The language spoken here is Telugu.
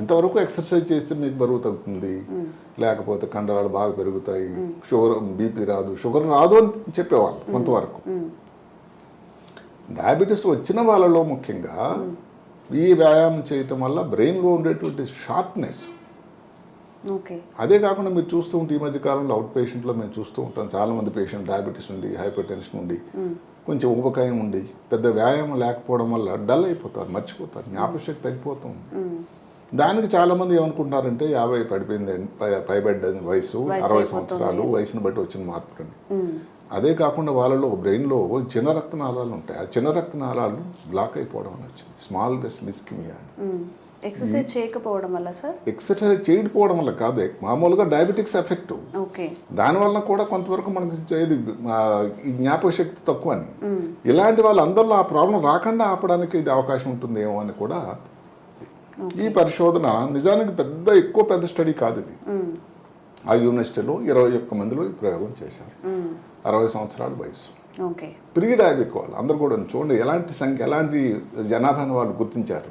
ఇంతవరకు ఎక్సర్సైజ్ చేస్తే మీకు బరువు తగ్గుతుంది, లేకపోతే కండరాలు బాగా పెరుగుతాయి, షుగర్ బీపీ రాదు, షుగర్ రాదు అని చెప్పేవాళ్ళు కొంతవరకు. డయాబెటీస్ వచ్చిన వాళ్ళలో ముఖ్యంగా ఈ వ్యాయామం చేయటం వల్ల బ్రెయిన్లో ఉండేటువంటి షార్ప్నెస్, అదే కాకుండా మీరు చూస్తూ ఉంటే ఈ మధ్య కాలంలో అవుట్ పేషెంట్లో మేము చూస్తూ ఉంటాం, చాలామంది పేషెంట్ డయాబెటీస్ ఉండి, హైపర్ టెన్షన్ ఉండి, కొంచెం ఊబకాయం ఉండి, పెద్ద వ్యాయామం లేకపోవడం వల్ల డల్ అయిపోతారు, మర్చిపోతారు, జ్ఞాపకశక్తి తగ్గిపోతుంది. దానికి చాలామంది ఏమనుకుంటున్నారంటే 50 పడిపోయింది, పైబడ్డ వయసు, 60 సంవత్సరాలు, వయసును బట్టి వచ్చిన మార్పులని. అదే కాకుండా వాళ్ళలో బ్రెయిన్లో చిన్న రక్తనాళాలు ఉంటాయి, ఆ చిన్న రక్తనాళాలు బ్లాక్ అయిపోవడం అని వచ్చింది, స్మాల్ వెసల్ ఇస్కిమియా అని. ఎక్సర్సైజ్ చేయకపోవడం వల్ల సార్? ఎక్సర్సైజ్ చేయకపోవడం వల్ల కాదు, మామూలుగా డయాబెటిక్స్ ఎఫెక్ట్, దానివల్ల కూడా కొంతవరకు మనకి ఈ జ్ఞాపక శక్తి తక్కువ అని. ఇలాంటి వాళ్ళందరిలో ఆ ప్రాబ్లం రాకుండా ఆపడానికి ఇది అవకాశం ఉంటుందేమో అని కూడా ఈ పరిశోధన. నిజానికి ఎక్కువ పెద్ద స్టడీ కాదు ఇది. ఆ యూనివర్సిటీలో 21 మందిలో ఈ ప్రయోగం చేశారు, 60 సంవత్సరాల వయసు, ప్రీ డయాబెటిక్ వాళ్ళు అందరు కూడా. చూడండి ఎలాంటి సంఖ్య, ఎలాంటి జనాభాని వాళ్ళు గుర్తించారు.